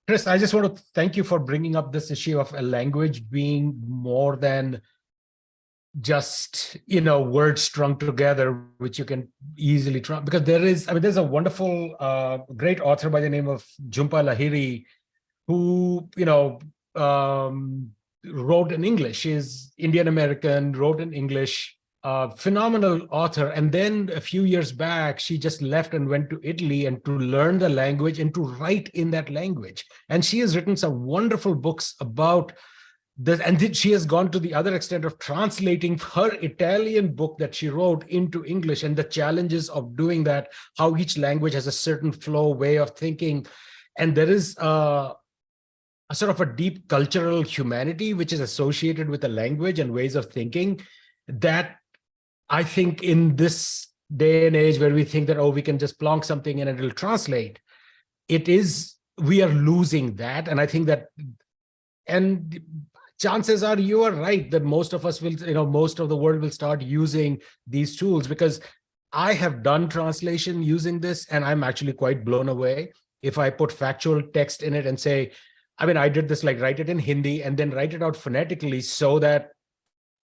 Chris, I just want to thank you for bringing up this issue of a language being more than just, words strung together, which you can easily try. Because there's a wonderful, great author by the name of Jhumpa Lahiri, who, wrote in English. She's Indian American, wrote in English. Phenomenal author. And then a few years back, she just left and went to Italy and to learn the language and to write in that language. And she has written some wonderful books about this. And she has gone to the other extent of translating her Italian book that she wrote into English, and the challenges of doing that, how each language has a certain flow, way of thinking. And there is a sort of a deep cultural humanity which is associated with the language and ways of thinking that I think in this day and age where we think that, we can just plonk something and it'll translate, we are losing that. And I think that, and chances are you are right that most of us will, most of the world will start using these tools, because I have done translation using this and I'm actually quite blown away. If I put factual text in it and say, I did this, like write it in Hindi and then write it out phonetically so that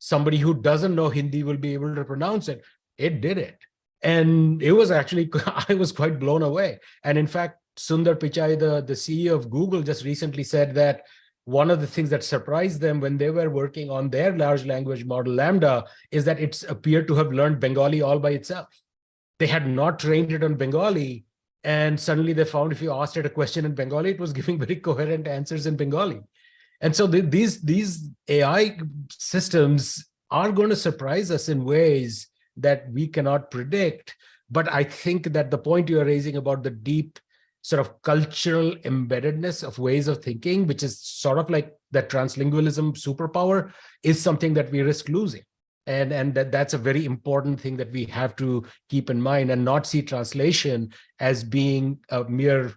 somebody who doesn't know Hindi will be able to pronounce it. It did it. And it was actually, I was quite blown away. And in fact, Sundar Pichai, the CEO of Google, just recently said that one of the things that surprised them when they were working on their large language model, Lambda, is that it's appeared to have learned Bengali all by itself. They had not trained it on Bengali. And suddenly they found if you asked it a question in Bengali, it was giving very coherent answers in Bengali. And so these AI systems are going to surprise us in ways that we cannot predict. But I think that the point you're raising about the deep sort of cultural embeddedness of ways of thinking, which is sort of like that translingualism superpower, is something that we risk losing. And that's a very important thing that we have to keep in mind, and not see translation as being a mere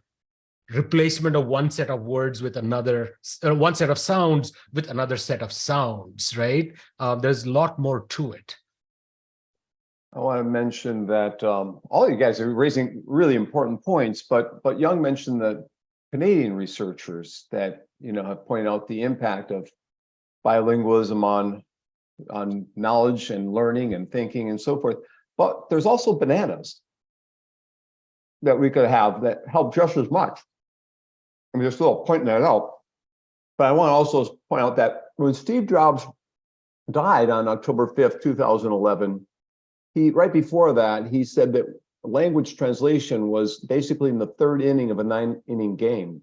replacement of one set of words with another, one set of sounds with another set of sounds, right? There's a lot more to it. I want to mention that all you guys are raising really important points, but Young mentioned the Canadian researchers that have pointed out the impact of bilingualism on knowledge and learning and thinking and so forth. But there's also bananas that we could have that help just as much. I'm just pointing that out. But I want to also point out that when Steve Jobs died on October 5th, 2011, right before that, he said that language translation was basically in the third inning of a 9-inning game.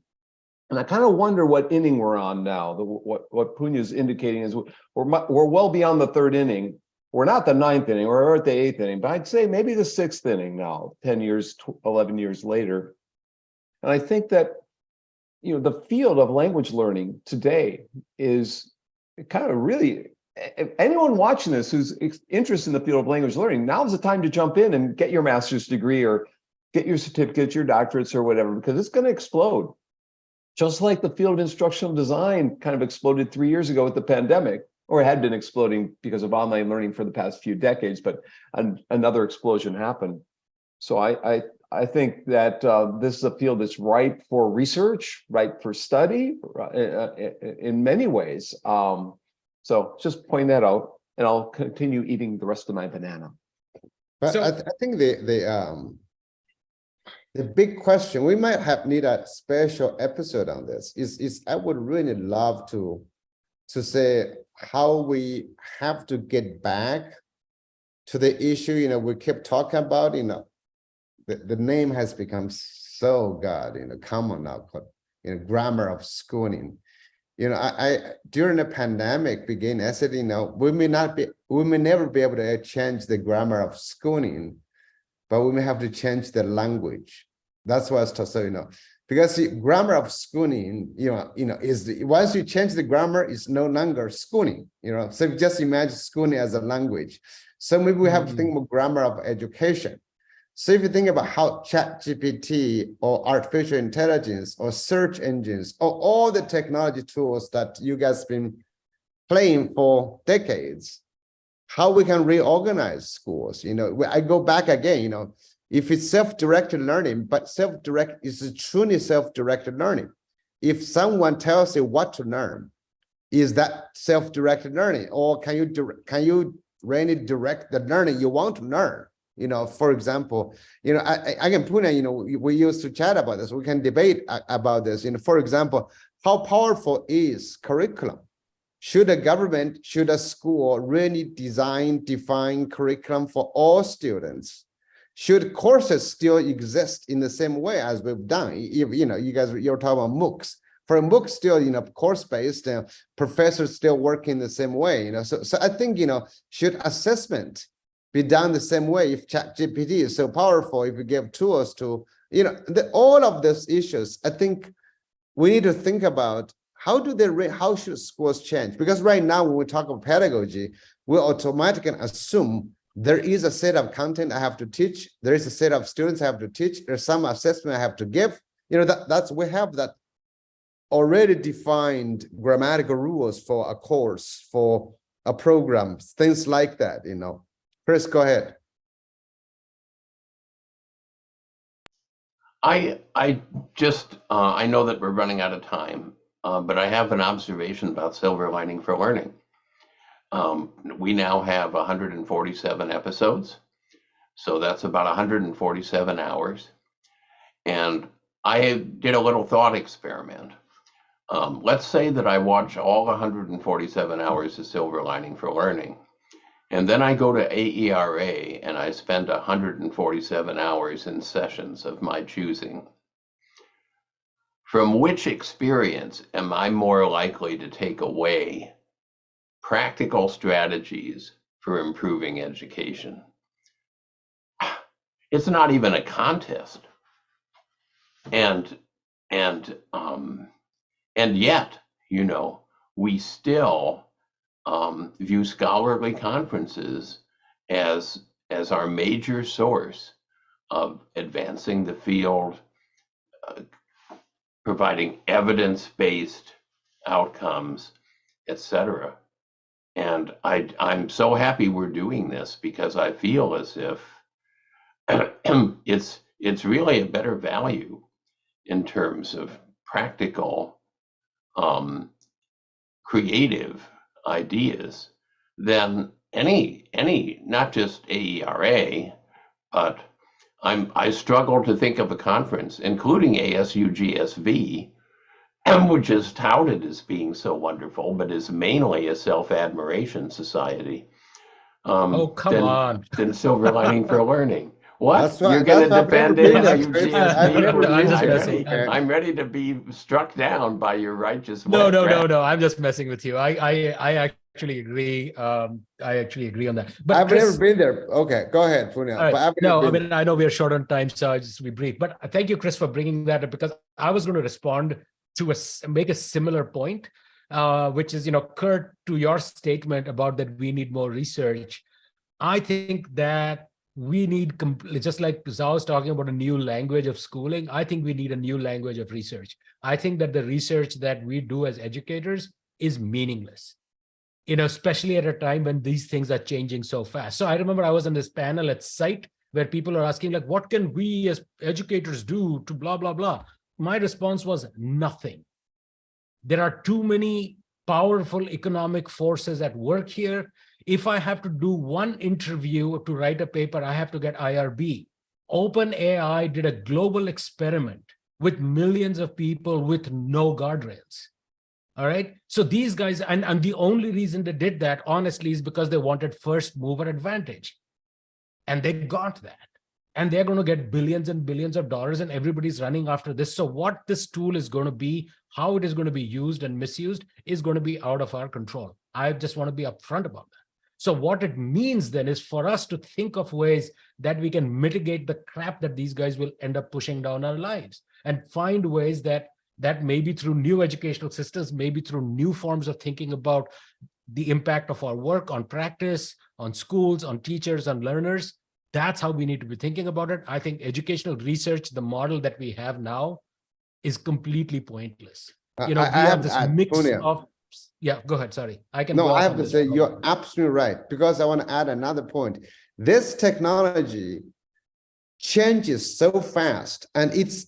And I kind of wonder what inning we're on now. What Punias is indicating is we're well beyond the third inning. We're not the 9th inning, we're at the 8th inning, but I'd say maybe the 6th inning now, 10 years, 11 years later. And I think that the field of language learning today is kind of really, if anyone watching this who's interested in the field of language learning, now's the time to jump in and get your master's degree or get your certificates, your doctorates or whatever, because it's going to explode. Just like the field of instructional design kind of exploded 3 years ago with the pandemic, or it had been exploding because of online learning for the past few decades, but another explosion happened. So I think that this is a field that's ripe for research, ripe for study in many ways. So just point that out, and I'll continue eating the rest of my banana. But So- I think the big question, we might need a special episode on this, is I would really love to say how we have to get back to the issue, we kept talking about, the name has become so common now, called, grammar of schooling. I during the pandemic began, I said, we may never be able to change the grammar of schooling, but we may have to change the language. That's what I was told. So, because the grammar of schooling, is once you change the grammar, it's no longer schooling. So just imagine schooling as a language. So maybe we have to think about grammar of education. So if you think about how ChatGPT or artificial intelligence or search engines or all the technology tools that you guys have been playing for decades, how we can reorganize schools. I go back again, if it's self-directed learning, but self-directed is truly self-directed learning. If someone tells you what to learn, is that self-directed learning, or can you really direct the learning you want to learn? For example, I can put in, we used to chat about this. We can debate about this. For example, how powerful is curriculum? Should a government, should a school really define curriculum for all students? Should courses still exist in the same way as we've done? If, you're talking about MOOCs. For MOOCs still, course-based, professors still work in the same way. So I think, should assessment be done the same way? If ChatGPT is so powerful, if you give tools to, all of these issues, I think we need to think about how should schools change? Because right now, when we talk about pedagogy, we automatically assume there is a set of content I have to teach. There is a set of students I have to teach. There's some assessment I have to give. We have that already defined grammatical rules for a course, for a program, things like that, Chris, go ahead. I know that we're running out of time, but I have an observation about silver lining for learning. We now have 147 episodes, so that's about 147 hours. And I did a little thought experiment. Let's say that I watch all 147 hours of silver lining for learning. And then I go to AERA and I spend 147 hours in sessions of my choosing. from which experience am I more likely to take away practical strategies for improving education? It's not even a contest. And yet, you know, we still view scholarly conferences as our major source of advancing the field, providing evidence-based outcomes, etc. And I'm so happy we're doing this, because I feel as if it's really a better value in terms of practical, creative ideas than any, not just AERA, but I struggle to think of a conference, including ASU-GSV, which is touted as being so wonderful, but is mainly a self-admiration society. Oh, come on. Than Silver Lining for Learning. What? That's why- You're going to that's why I've defend never been there, ASU Chris. I've never GSV? been there. I'm ready to be struck down by your righteous No. wrath. I'm just messing with you. I actually agree. I actually agree on that. But I've Chris, never been there. Okay, go ahead, Punias. all right. But I've No, never I been mean, I know we're short on time, so I just be brief. But thank you, Chris, for bringing that up, because I was going to respond to make a similar point, which is, you know, Kurt, to your statement about that we need more research. I think that we need, just like Zhao was talking about a new language of schooling, I think we need a new language of research. I think that the research that we do as educators is meaningless, you know, especially at a time when these things are changing so fast. So I remember I was on this panel at Site where people are asking, like, what can we as educators do to blah, blah, blah? My response was nothing. There are too many powerful economic forces at work here. If I have to do one interview to write a paper, I have to get IRB. OpenAI did a global experiment with millions of people with no guardrails. All right. So these guys, and the only reason they did that, honestly, is because they wanted first mover advantage. And they got that. And they're going to get billions and billions of dollars, and everybody's running after this. So what this tool is going to be, how it is going to be used and misused, is going to be out of our control. I just want to be upfront about that. So what it means then is for us to think of ways that we can mitigate the crap that these guys will end up pushing down our lives, and find ways that maybe through new educational systems, maybe through new forms of thinking about the impact of our work on practice, on schools, on teachers, on learners. That's how we need to be thinking about it. I think educational research, the model that we have now, is completely pointless. You know, we have this mix of, yeah, go ahead. Sorry. I can. No, I have to say you're absolutely right, because I want to add another point. This technology changes so fast, and it's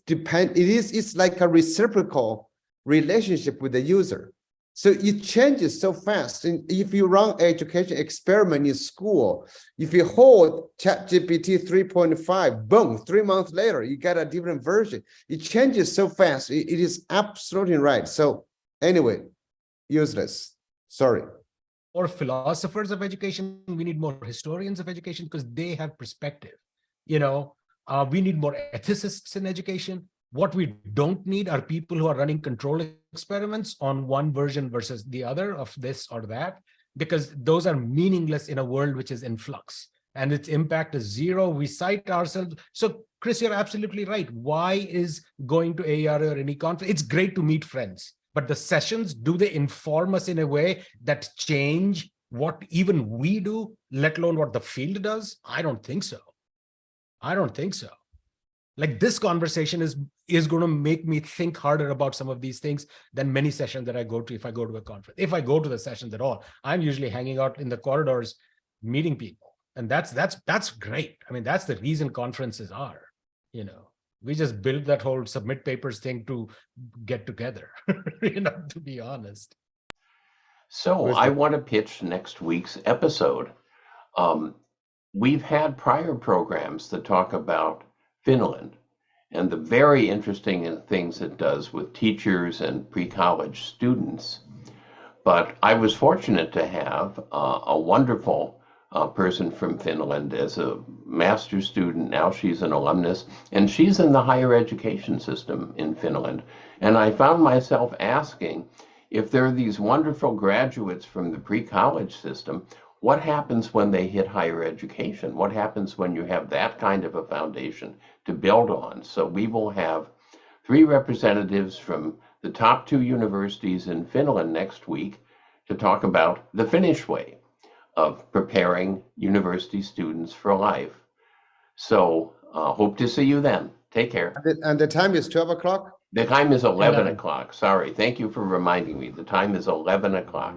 like a reciprocal relationship with the user. So it changes so fast. And if you run education experiment in school, if you hold ChatGPT 3.5, boom, 3 months later, you get a different version. It changes so fast. It is absolutely right. So anyway, useless. Sorry. Or philosophers of education. We need more historians of education, because they have perspective. You know, we need more ethicists in education. What we don't need are people who are running control experiments on one version versus the other of this or that, because those are meaningless in a world which is in flux and its impact is zero. We cite ourselves. So Chris, you're absolutely right. Why is going to AERA or any conference? It's great to meet friends, but the sessions, do they inform us in a way that change what even we do, let alone what the field does? I don't think so. I don't think so. Like, this conversation is going to make me think harder about some of these things than many sessions that I go to if I go to a conference. If I go to the sessions at all, I'm usually hanging out in the corridors, meeting people. And that's great. I mean, that's the reason conferences are, you know. We just built that whole submit papers thing to get together, you know, to be honest. So I want to pitch next week's episode. We've had prior programs that talk about Finland and the very interesting things it does with teachers and pre-college students. But I was fortunate to have a wonderful person from Finland as a master's student. Now she's an alumnus, and she's in the higher education system in Finland. And I found myself asking, if there are these wonderful graduates from the pre-college system, what happens when they hit higher education? What happens when you have that kind of a foundation to build on? So we will have 3 representatives from the top 2 universities in Finland next week to talk about the Finnish way of preparing university students for life. So hope to see you then. Take care. And the time is 12 o'clock? The time is 11 11. o'clock. Sorry. Thank you for reminding me. The time is 11 o'clock.